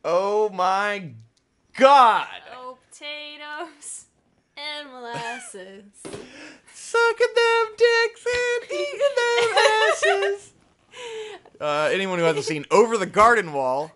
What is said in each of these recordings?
Oh my god! Oh, potatoes and molasses. Sucking them dicks and eating them asses. Anyone who hasn't seen Over the Garden Wall,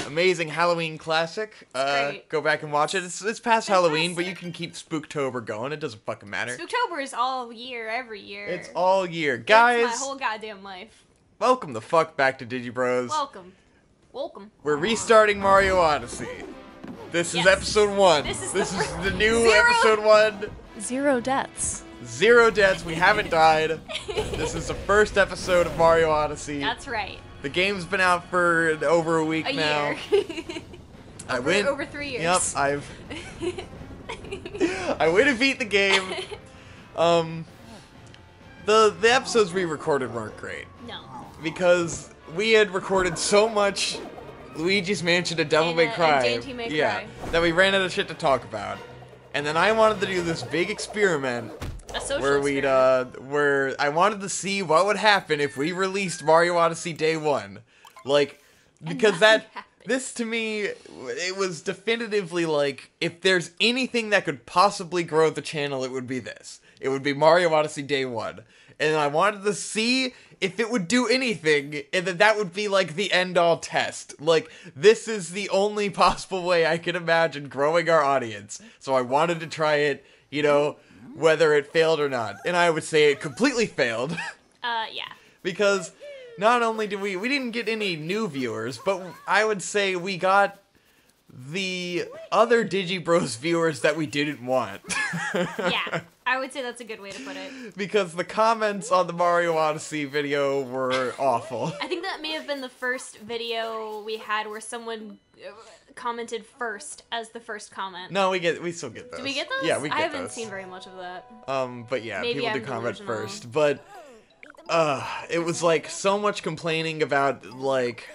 amazing Halloween classic. Go back and watch it. It's past Halloween, but you can keep Spooktober going. It doesn't fucking matter. Spooktober is all year, every year. It's all year. Guys, it's my whole goddamn life. welcome the fuck back to DigiBros. Welcome. We're restarting Mario Odyssey. This is episode 1. This is the new episode 1. 0 deaths. 0 deaths. We haven't died. This is the first episode of Mario Odyssey. That's right. The game's been out for over a week now. Year. Over 3 years. Yep, I went and beat the game. The episodes we recorded weren't great. No. Because we had recorded so much Luigi's Mansion and Devil May Cry. That we ran out of shit to talk about. And then I wanted to do this big experiment where I wanted to see what would happen if we released Mario Odyssey day 1. Like, because this to me, it was definitively like, if there's anything that could possibly grow the channel, it would be this. It would be Mario Odyssey day 1. And I wanted to see if it would do anything, and that would be like the end-all test. Like, this is the only possible way I can imagine growing our audience. So I wanted to try it, you know, whether it failed or not. And I would say it completely failed. Yeah. Because not only did we didn't get any new viewers, but I would say we got the other DigiBros viewers that we didn't want. Yeah, I would say that's a good way to put it. Because the comments on the Mario Odyssey video were awful. I think that may have been the first video we had where someone commented first as the first comment. No, we still get those. Do we get those? Yeah, we get those. I haven't seen very much of that. But yeah, Maybe people I'm do comment delusional. first. But, it was like so much complaining about, like,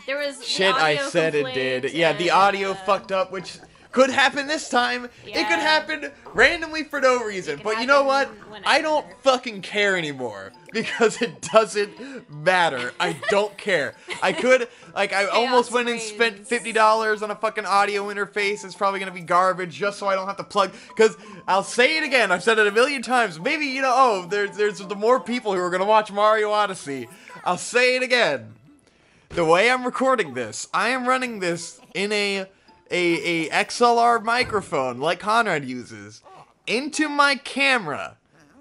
There was shit I said and did. Yeah, the audio fucked up, which could happen this time. Yeah. It could happen randomly for no reason. But you know what? I don't fucking care anymore. Because it doesn't matter. I don't care. I could, like, I almost went and spent $50 on a fucking audio interface. It's probably gonna be garbage just so I don't have to plug. Because I'll say it again. I've said it a million times. Maybe, you know, there's the more people who are gonna watch Mario Odyssey. I'll say it again. The way I'm recording this, I am running this in a XLR microphone like Conrad uses into my camera.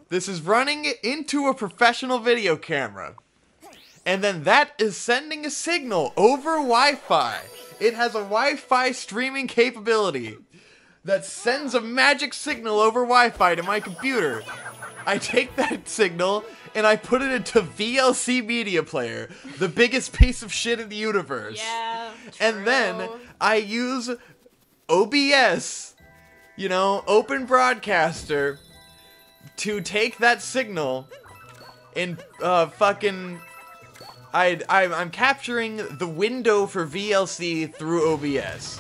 This is running it into a professional video camera. And then that is sending a signal over Wi-Fi. It has a Wi-Fi streaming capability that sends a magic signal over Wi-Fi to my computer. I take that signal and I put it into VLC Media Player, the biggest piece of shit in the universe. Yeah, and then I use OBS, you know, Open Broadcaster, to take that signal and I'm capturing the window for VLC through OBS.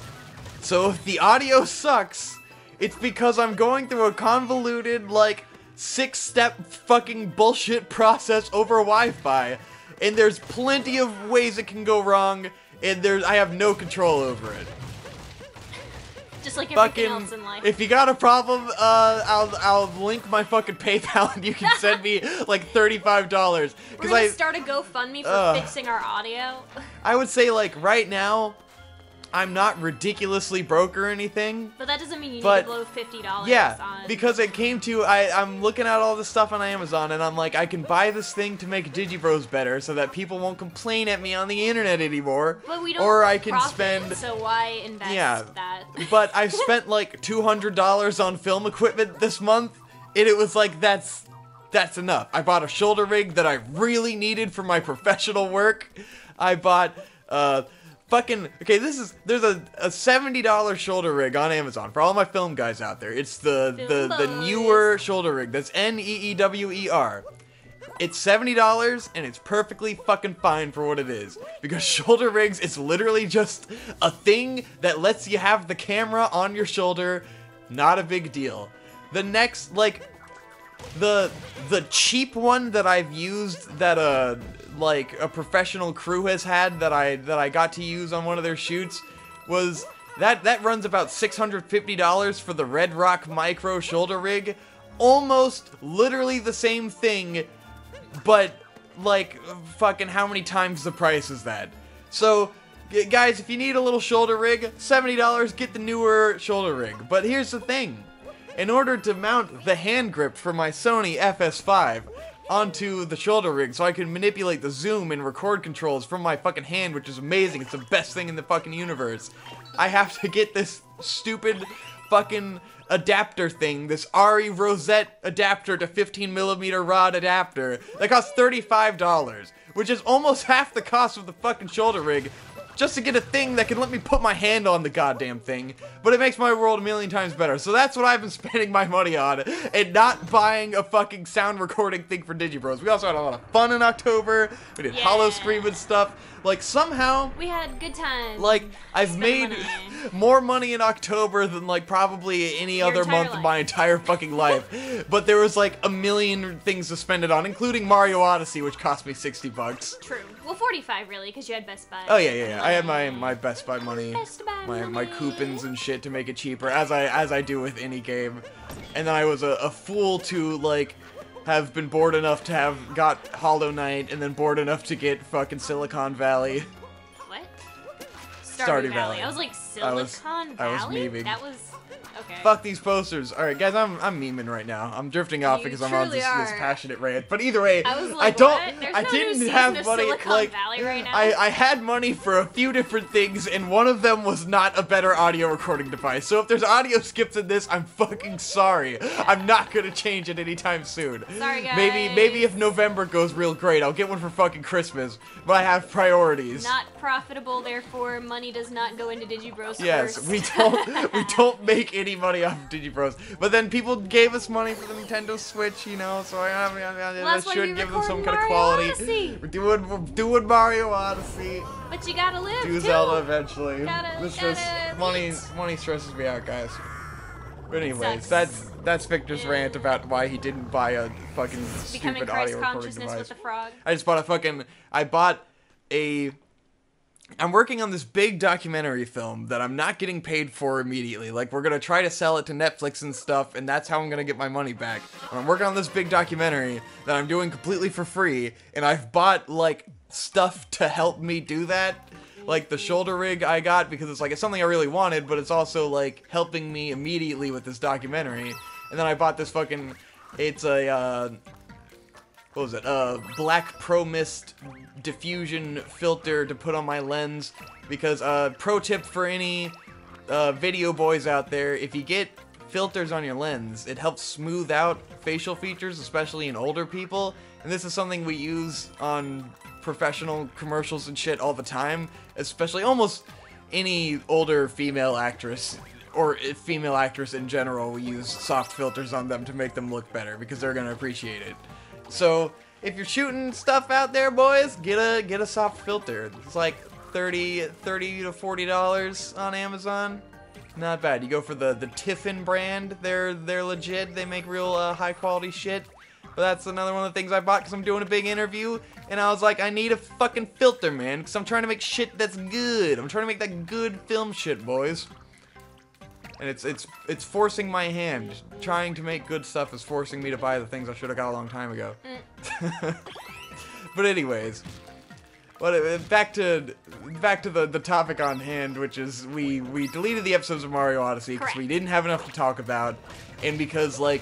So if the audio sucks, it's because I'm going through a convoluted, like, 6-step fucking bullshit process over Wi-Fi, and there's plenty of ways it can go wrong, and I have no control over it. Just like everything else in life. If you got a problem, I'll link my fucking PayPal and you can send me like $35. We're gonna start a GoFundMe for fixing our audio. I would say, like, right now, I'm not ridiculously broke or anything. But that doesn't mean you need to blow $50 on... because it came to, I'm looking at all this stuff on Amazon, and I'm like, I can buy this thing to make DigiBros better so that people won't complain at me on the internet anymore. But we don't or I can profit, spend... so why invest that? But I've spent like $200 on film equipment this month, and it was like, that's enough. I bought a shoulder rig that I really needed for my professional work. I bought, there's a $70 shoulder rig on Amazon for all my film guys out there. It's the newer shoulder rig. That's NEEWER. It's $70 and it's perfectly fucking fine for what it is. Because shoulder rigs, it's literally just a thing that lets you have the camera on your shoulder. Not a big deal. The next, like, the cheap one that I've used that like a professional crew has had that I got to use on one of their shoots was that runs about $650 for the Red Rock Micro shoulder rig. Almost literally the same thing, but like fucking how many times the price is that? So guys, if you need a little shoulder rig, $70, get the newer shoulder rig. But here's the thing. In order to mount the hand grip for my Sony FS5 onto the shoulder rig so I can manipulate the zoom and record controls from my fucking hand, which is amazing, it's the best thing in the fucking universe, I have to get this stupid fucking adapter thing, this RE Rosette adapter to 15mm rod adapter that costs $35, which is almost half the cost of the fucking shoulder rig, just to get a thing that can let me put my hand on the goddamn thing, but it makes my world a million times better. So that's what I've been spending my money on, and not buying a fucking sound recording thing for Digibros. We also had a lot of fun in October. We did Hollow Scream and stuff. Like, somehow we had good times. Like, I've made more money in October than, like, probably any other month of my entire fucking life. But there was, like, a million things to spend it on, including Mario Odyssey, which cost me $60. True. Well, 45 really, because you had Best Buy. Oh yeah. I had my Best Buy money, my coupons and shit to make it cheaper, as I do with any game. And then I was a fool to, like, have been bored enough to have got Hollow Knight, and then bored enough to get fucking Silicon Valley. What? Stardew Valley. I was like, Silicon Valley? I was memeing. That was... Okay. Fuck these posters. Alright, guys, I'm memeing right now. I'm drifting off because I'm on this passionate rant. But either way, I was like, I didn't have money. Like, Valley right now. I had money for a few different things, and one of them was not a better audio recording device. So if there's audio skips in this, I'm fucking sorry. I'm not gonna change it anytime soon. Sorry, guys. Maybe if November goes real great, I'll get one for fucking Christmas. But I have priorities. Not profitable, therefore money does not go into Digibros. Yes, first. we don't make any money off of Digibros. But then people gave us money for the Nintendo Switch, you know, so I should give them some kind of quality. Odyssey. We're doing Mario Odyssey. But you gotta live Do too. Zelda eventually. Money eat. stresses me out, guys. But anyways, that's Victor's rant about why he didn't buy a fucking stupid audio recording device. With the frog. I just bought I'm working on this big documentary film that I'm not getting paid for immediately. Like, we're gonna try to sell it to Netflix and stuff, and that's how I'm gonna get my money back. And I'm working on this big documentary that I'm doing completely for free, and I've bought, like, stuff to help me do that. Like, the shoulder rig I got because it's something I really wanted, but it's also, like, helping me immediately with this documentary. And then I bought this fucking... It's a, what was it? Black Pro Mist diffusion filter to put on my lens, because pro tip for any video boys out there, if you get filters on your lens, it helps smooth out facial features, especially in older people, and this is something we use on professional commercials and shit all the time, especially almost any older female actress or female actress in general. We use soft filters on them to make them look better because they're gonna appreciate it. So if you're shooting stuff out there, boys, get a soft filter. It's like $30 to $40 on Amazon. Not bad. You go for the Tiffin brand. They're legit. They make real high quality shit. But that's another one of the things I bought because I'm doing a big interview, and I was like, I need a fucking filter, man, because I'm trying to make shit that's good. I'm trying to make that good film shit, boys. And it's forcing my hand. Trying to make good stuff is forcing me to buy the things I should have got a long time ago. But anyways, back to the topic on hand, which is we deleted the episodes of Mario Odyssey because we didn't have enough to talk about, and because, like,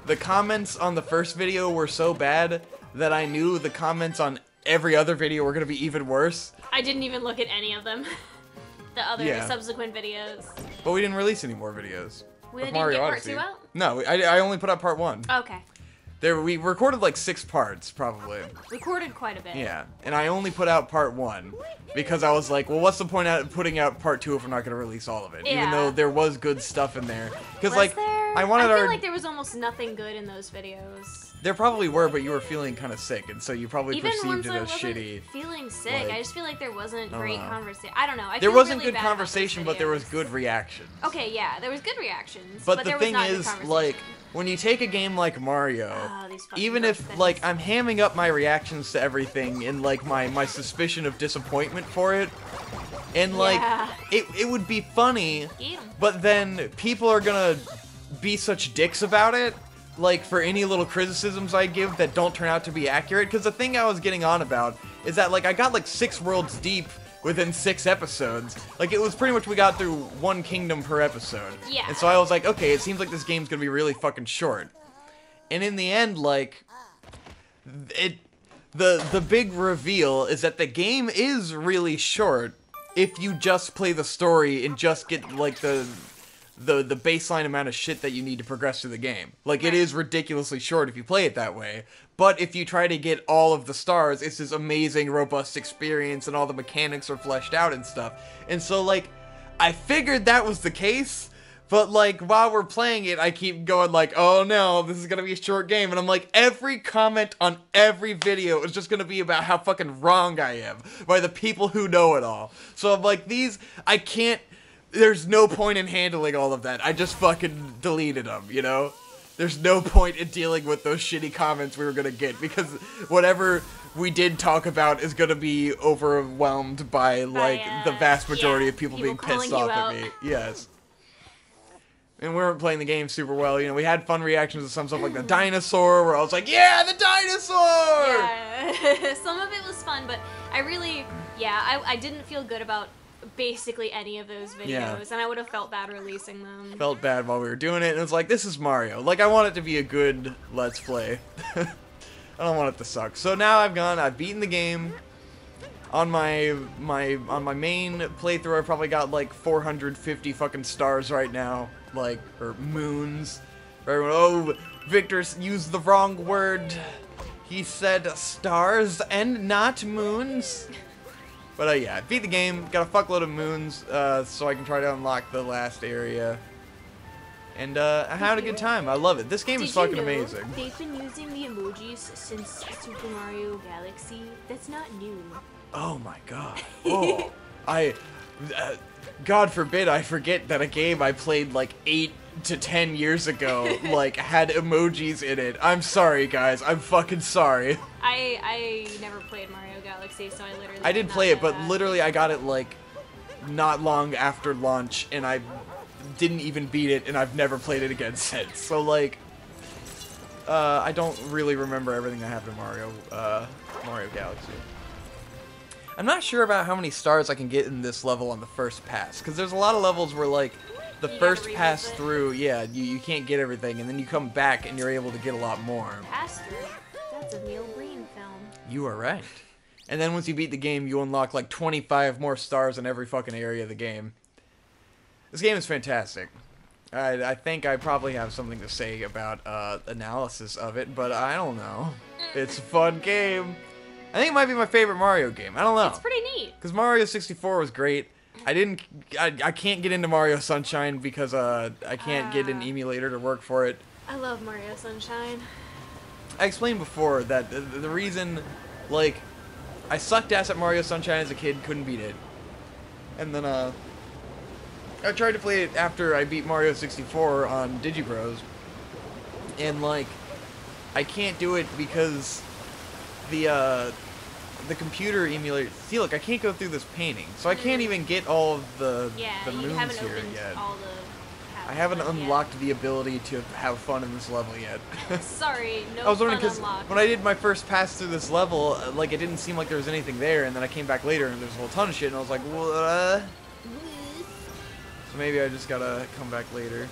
the comments on the first video were so bad that I knew the comments on every other video were gonna be even worse. I didn't even look at any of them. The other subsequent videos. But we didn't release any more videos. We didn't get part 2 out? No, I only put out part 1. Okay. We recorded like 6 parts, probably. Recorded quite a bit. Yeah, and I only put out part 1 because I was like, well, what's the point of putting out part 2 if we're not going to release all of it? Yeah. Even though there was good stuff in there. Because, like, there? I wanted I feel like there was almost nothing good in those videos. There probably were, but you were feeling kind of sick, and so you probably Even perceived it once as shitty. Feeling sick, like, I just feel like there wasn't great conversation. I don't know. There wasn't good conversation, but there was good reactions. Okay, yeah, there was good reactions. But the there thing was not is, like, when you take a game like Mario, even if, like, I'm hamming up my reactions to everything and, like, my suspicion of disappointment for it, and, like, it would be funny, but then people are gonna be such dicks about it, like, for any little criticisms I give that don't turn out to be accurate, because the thing I was getting on about is that, like, I got, like, 6 worlds deep within 6 episodes. Like, it was pretty much we got through 1 kingdom per episode. Yeah. And so I was like, okay, it seems like this game's gonna be really fucking short. And in the end, like, the big reveal is that the game is really short if you just play the story and just get, like, the baseline amount of shit that you need to progress through the game. Like, it is ridiculously short if you play it that way. But if you try to get all of the stars, it's this amazing, robust experience, and all the mechanics are fleshed out and stuff. And so, like, I figured that was the case, but, like, while we're playing it, I keep going, like, oh no, this is gonna be a short game. And I'm like, every comment on every video is just gonna be about how fucking wrong I am by the people who know it all. So I'm like, I can't... There's no point in handling all of that. I just fucking deleted them, you know? There's no point in dealing with those shitty comments we were gonna get, because whatever we did talk about is gonna be overwhelmed by, like, the vast majority of people being pissed off at me. Yes. And we weren't playing the game super well, you know, we had fun reactions to some stuff like the dinosaur, where I was like, yeah, the dinosaur! Yeah, some of it was fun, but I really, I didn't feel good about basically any of those videos, and I would have felt bad releasing them. Felt bad while we were doing it, and it was like, this is Mario. Like, I want it to be a good Let's Play. I don't want it to suck. So now I've beaten the game. On my main playthrough, I probably got like 450 fucking stars right now. Like, or moons. Oh, Victor used the wrong word. He said stars and not moons. But yeah, beat the game, got a fuckload of moons, so I can try to unlock the last area. And I had a good time. I love it. This game is fucking amazing. They've been using the emojis since Super Mario Galaxy. That's not new. Oh my god. Oh, God forbid I forget that a game I played like 8 to 10 years ago, like, had emojis in it. I'm sorry, guys. I'm fucking sorry. I never played Mario Galaxy, so I literally... I did play it, but literally I got it, like, not long after launch, and I didn't even beat it, and I've never played it again since. So, like, I don't really remember everything that happened in Mario Galaxy. I'm not sure about how many stars I can get in this level on the first pass, because there's a lot of levels where, like, the first pass through, you can't get everything, and then you come back and you're able to get a lot more. Pass through? That's a Neil Breen film. You are right. And then once you beat the game, you unlock like 25 more stars in every fucking area of the game. This game is fantastic. I think I probably have something to say about analysis of it, but I don't know. It's a fun game. I think it might be my favorite Mario game. I don't know. It's pretty neat. Because Mario 64 was great. I can't get into Mario Sunshine because I can't get an emulator to work for it. I love Mario Sunshine. I explained before that the reason, like, I sucked ass at Mario Sunshine as a kid, couldn't beat it. And then, I tried to play it after I beat Mario 64 on Digibros. And, like, I can't do it because the computer emulator... See, look, I can't go through this painting. So I can't even get all of the moons here yet. I haven't unlocked the ability to have fun in this level yet. Sorry, no I was wondering, because unlocked. when I did my first pass through this level, like, it didn't seem like there was anything there, and then I came back later and there's a whole ton of shit, and I was like, what? So maybe I just gotta come back later.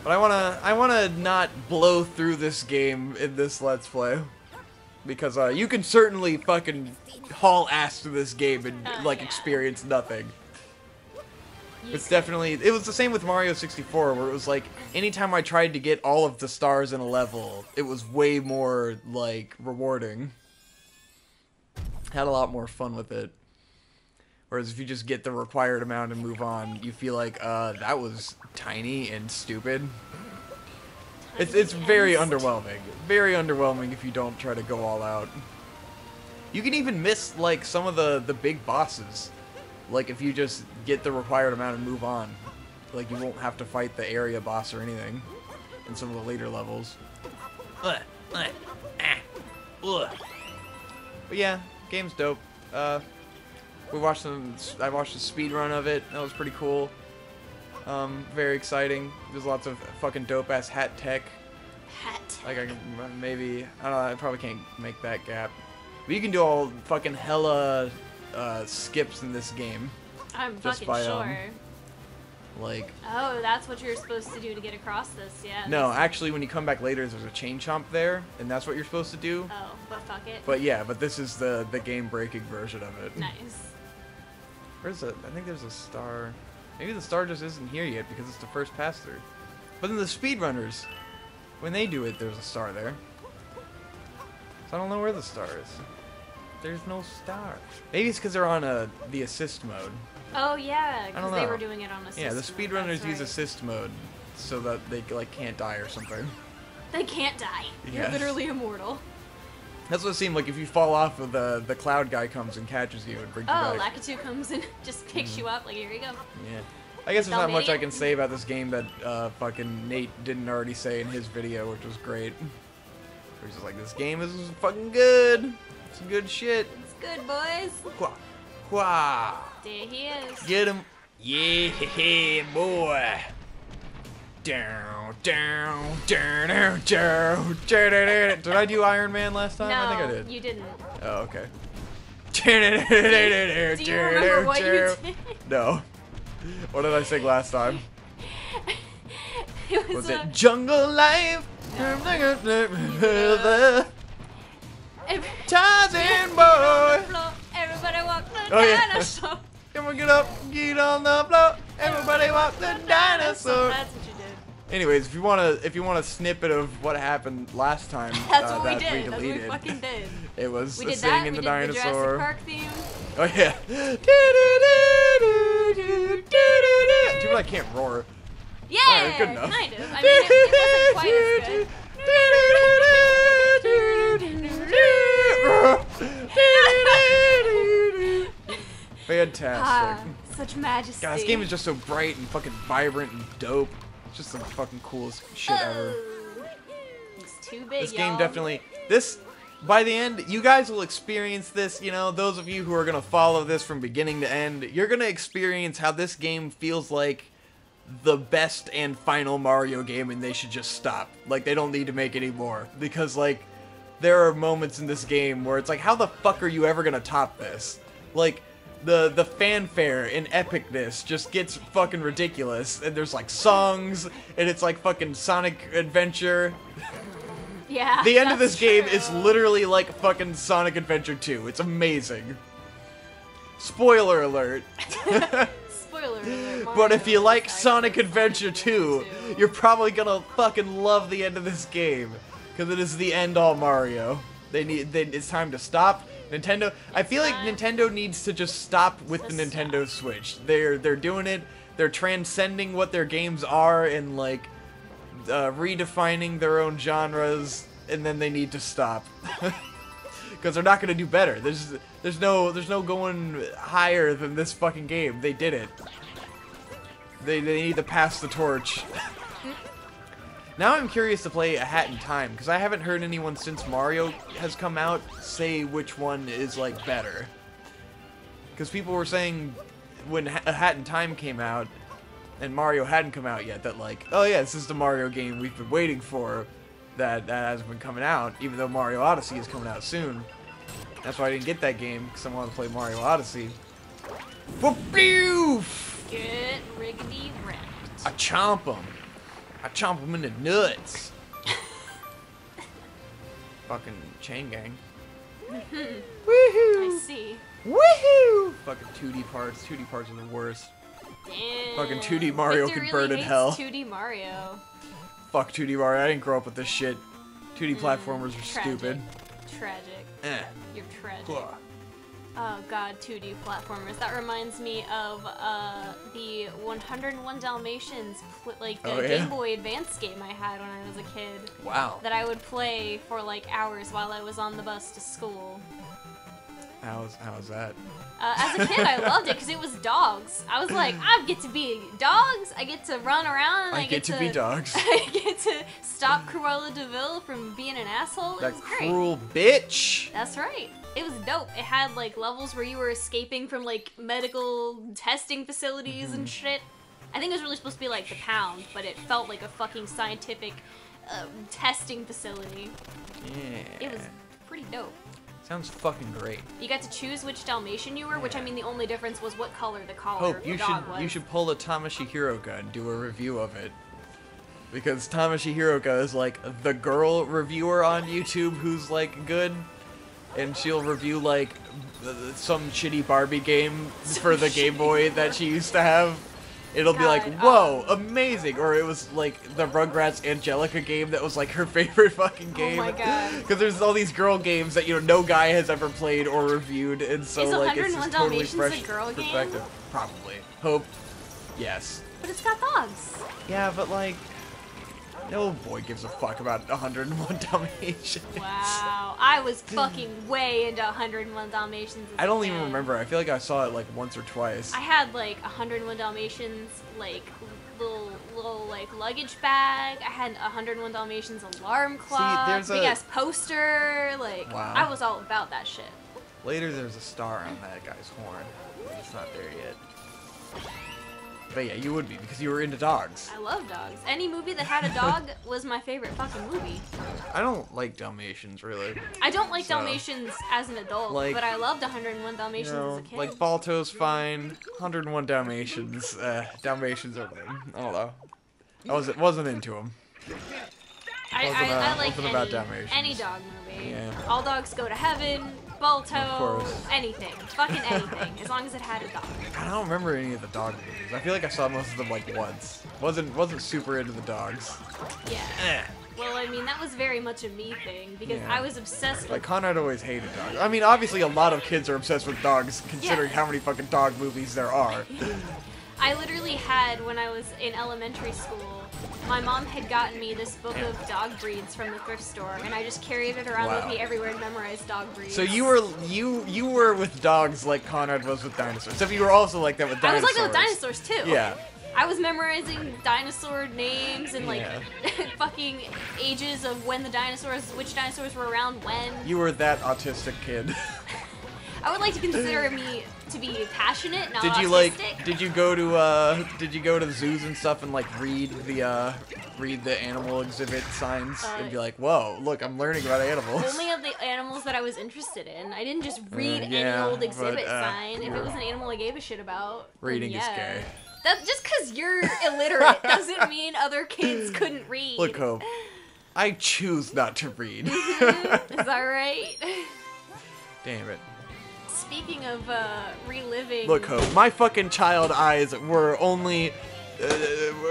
But I wanna not blow through this game in this Let's Play. Because, you can certainly fucking haul ass through this game and, like, experience nothing. It's definitely... It was the same with Mario 64, where it was like, anytime I tried to get all of the stars in a level, it was way more, like, rewarding. Had a lot more fun with it. Whereas if you just get the required amount and move on, you feel like, that was tiny and stupid. It's very underwhelming. Very underwhelming if you don't try to go all out. You can even miss, like, some of the big bosses. Like, if you just get the required amount and move on. Like, you won't have to fight the area boss or anything in some of the later levels. But yeah, game's dope. I watched a speed run of it. That was pretty cool. Very exciting. There's lots of fucking dope ass hat tech. Like I can maybe I don't know. I probably can't make that gap. But you can do all fucking hella skips in this game. I'm fucking sure. Like. Oh, that's what you're supposed to do to get across this, yeah. No, actually, when you come back later, there's a chain chomp there, and that's what you're supposed to do. Oh, but fuck it. But yeah, but this is the game-breaking version of it. Nice. Where's the? I think there's a star. Maybe the star just isn't here yet because it's the first pass through. But then the speedrunners, when they do it, there's a star there. So I don't know where the star is. There's no star. Maybe it's because they're on the assist mode. Oh yeah, because they were doing it on assist. Yeah, the speedrunners use assist mode so that they like can't die or something. They can't die. Yes. You're literally immortal. That's what it seemed like. If you fall off, of the cloud guy comes and catches you and brings you back. Oh, Lakitu comes and just picks you up. Like, here you go. Yeah. I guess there's not much I can say about this game that fucking Nate didn't already say in his video, which was great. He's just like, this game is fucking good. It's good shit. It's good, boys. Quah. Quah. There he is. Get him. Yeah, boy. Down, down, down, down, down. Did I do Iron Man last time? No, I think I did. You didn't. Oh, okay. Do you remember what you did? No. What did I sing last time? It was it Jungle Life? No. Tarzan boy. Everybody walk the dinosaur. Come on, get up, get on the floor. Everybody walk the dinosaur. That's what you did. Anyways, if you want a snippet of what happened last time, that's what we that did. we deleted. That's what we fucking did. It was we did singing that. the We dinosaur. did the Jurassic Park theme. Oh yeah. Too bad I can't roar. Yeah, right, good enough. Kind of. I mean, it wasn't quite as good. Fantastic. Such majesty. God, this game is just so bright and fucking vibrant and dope. It's just the fucking coolest shit ever. It's too big, This game definitely... By the end, you guys will experience this, you know, those of you who are going to follow this from beginning to end, you're going to experience how this game feels like the best and final Mario game and they should just stop. Like, they don't need to make any more. Because, like, there are moments in this game where it's like, how the fuck are you ever going to top this? Like, the fanfare and epicness just gets fucking ridiculous. And there's, like, songs, and it's like fucking Sonic Adventure. Yeah, the end of this game is literally like fucking Sonic Adventure 2. It's amazing. Spoiler alert. Spoiler alert. But if you like Sonic Adventure 2, you're probably gonna fucking love the end of this game. Because it is the end-all Mario. It's time to stop. Nintendo, I feel like Nintendo needs to just stop with the Nintendo Switch. They're doing it. They're transcending what their games are and like redefining their own genres, and then they need to stop because they're not gonna do better. There's no going higher than this fucking game. They did it. They need to pass the torch. Now I'm curious to play A Hat in Time because I haven't heard anyone since Mario has come out say which one is like better. Because people were saying when A Hat in Time came out and Mario hadn't come out yet, that like, oh yeah, this is the Mario game we've been waiting for, that hasn't been coming out, even though Mario Odyssey is coming out soon. That's why I didn't get that game, because I wanted to play Mario Odyssey. Whoop-doof! Get riggedy wrecked. I chomp them. I chomp them in the nuts. Fucking chain gang. Woohoo! I see. Woohoo! Fucking 2D parts. 2D parts are the worst. Damn. Fucking 2D Mario Victor can really burn in hates hell. 2D Mario. Fuck 2D Mario. I didn't grow up with this shit. 2D platformers are Tragic. stupid. Tragic. You're tragic. Oh god, 2D platformers. That reminds me of the 101 Dalmatians, Game Boy Advance game I had when I was a kid. Wow. That I would play for like hours while I was on the bus to school. How was that? As a kid, I loved it because it was dogs. I was like, I get to be dogs. I get to run around. I get to be dogs. I get to stop Cruella de Vil from being an asshole. That cruel bitch. That's right. It was dope. It had like levels where you were escaping from like medical testing facilities and shit. I think it was really supposed to be like the Pound, but it felt like a fucking scientific testing facility. Yeah. It was pretty dope. Sounds fucking great. You got to choose which Dalmatian you were, which I mean the only difference was what color the collar Hope, the dog was. you should pull a Tamashi Hiroka and do a review of it. Because Tamashi Hiroka is like the girl reviewer on YouTube who's like good. And she'll review like some shitty Barbie game for the Game Boy that she used to have. It'll be like, whoa, amazing! Or it was like the Rugrats Angelica game that was like her favorite fucking game. Oh my god. Because there's all these girl games that, you know, no guy has ever played or reviewed, and so is like it's just totally fresh a girl perspective. Game? Probably. Hope. Yes. But it's got dogs. Yeah, but like, no boy gives a fuck about 101 Dalmatians. Wow. I was fucking way into 101 Dalmatians as I don't a even kid. remember. I feel like I saw it like once or twice. I had like 101 Dalmatians, like little like luggage bag. I had 101 Dalmatians alarm clock. there's big a- ass poster. Like Wow. I was all about that shit. Later, there's a star on that guy's horn. But it's not there yet. But yeah, you would be, because you were into dogs. I love dogs. Any movie that had a dog was my favorite fucking movie. I don't like Dalmatians, really. I don't like So, Dalmatians as an adult, like, but I loved 101 Dalmatians You know, as a kid. like Balto's fine, 101 Dalmatians. Dalmatians are lame. I don't know. I wasn't into them. I like wasn't about Dalmatians. any dog movie. Yeah. All dogs go to heaven, Balto, Of course. anything. Fucking anything. As long as it had a dog. I don't remember any of the dog movies. I feel like I saw most of them like once. Wasn't super into the dogs. Yeah. Eh. Well, I mean, that was very much a me thing, because Yeah. I was obsessed with... Like, Conrad always hated dogs. I mean, obviously a lot of kids are obsessed with dogs, considering Yeah. how many fucking dog movies there are. I literally had, when I was in elementary school, my mom had gotten me this book of dog breeds from the thrift store, and I just carried it around with Wow. me everywhere and memorized dog breeds. So you were with dogs like Conrad was with dinosaurs. Except you were also like that with I was dinosaurs. like that with dinosaurs, too. Yeah. I was memorizing dinosaur names and like Yeah. fucking ages of when which dinosaurs were around when. You were that autistic kid. I would like to consider me to be passionate, not Did you autistic. did you go to zoos and stuff and like read the animal exhibit signs and be like, whoa, look, I'm learning about animals. Only of the animals that I was interested in. I didn't just read any yeah, old exhibit but, sign. If it was an animal I gave a shit about, then Reading yeah. is gay. That just because you're illiterate doesn't mean other kids couldn't read. Look, Hope, I choose not to read. Is that right? Damn it. Speaking of reliving. Look, Hope, my fucking child eyes were only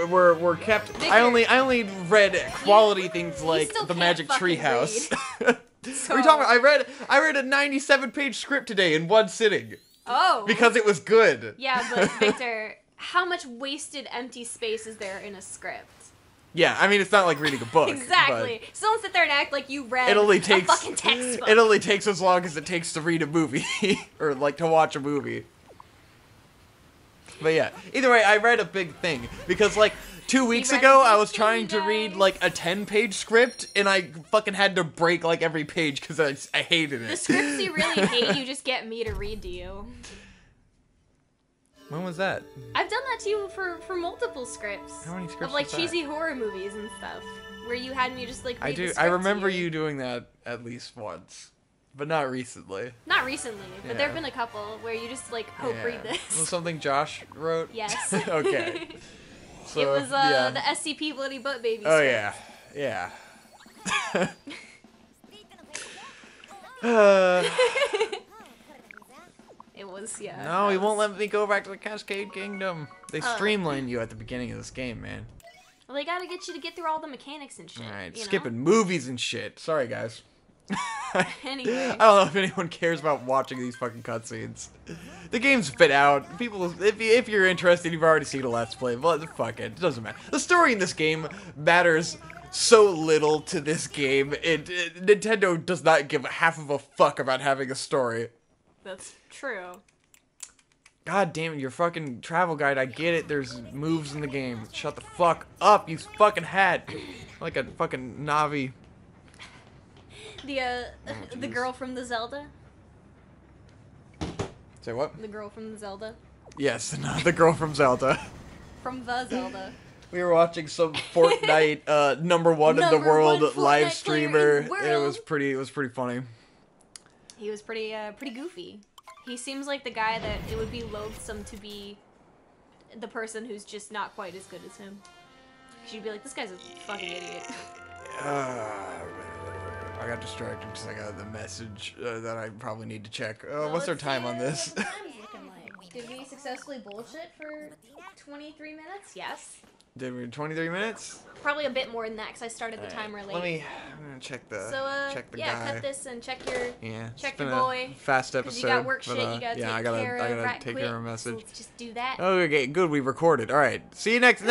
were kept. Bigger. I only read quality things like still the can't Magic fucking Treehouse. read. What are you talking about? I read a 97-page script today in one sitting Oh. because it was good. Yeah, but Victor, how much wasted empty space is there in a script? Yeah, I mean it's not like reading a book. Exactly. So don't sit there and act like you read It only a takes fucking textbook. It only takes as long as it takes to read a movie or like to watch a movie. But yeah, either way, I read a big thing because like 2 weeks read ago a I big was trying to thing, read guys. like a 10-page script and I fucking had to break like every page because I hated The it. scripts you really hate, you just get me to read to you. When was that? I've done that to you for multiple scripts. How many scripts Of like was that? cheesy horror movies and stuff. Where you had me just like read the I script remember to you doing that at least once, but not recently. Not recently, but there have Yeah. been a couple where you just like, Hope, Yeah. read this. Was something Josh wrote? Yes. Okay. So, It was yeah. the SCP Bloody Butt Baby Oh script. yeah, yeah. It was, yeah. No, that he won't was- let me go back to the Cascade Kingdom. They streamline you at the beginning of this game, man. Well, they gotta get you to get through all the mechanics and shit. All right, you know? skipping movies and shit. Sorry, guys. Anyway. I don't know if anyone cares about watching these fucking cutscenes. The game's fit out. People, if you're interested, you've already seen a Let's Play. But fuck it doesn't matter. The story in this game matters so little to this game. Nintendo does not give half of a fuck about having a story. That's true. God damn it, your fucking travel guide. I get it. There's moves in the game. Shut the fuck up, you fucking hat. Like a fucking Navi. The girl from the Zelda? Say what? The girl from the Zelda? Yes, the girl from Zelda. From the Zelda. We were watching some Fortnite #1 in the world live streamer. And it was pretty funny. He was pretty goofy. He seems like the guy that it would be loathsome to be the person who's just not quite as good as him. You'd be like, this guy's a fucking idiot. I got distracted because I got the message that I probably need to check. What's our time on this? Did we successfully bullshit for 23 minutes? Yes. Did we 23 minutes? Probably a bit more than that because I started the timer late. I'm gonna check the guy. Cut this and check your it's your been boy. A fast episode. You got work shit. You gotta I gotta take care of a message. So let's just do that. Okay, good. We recorded. All right. See you next.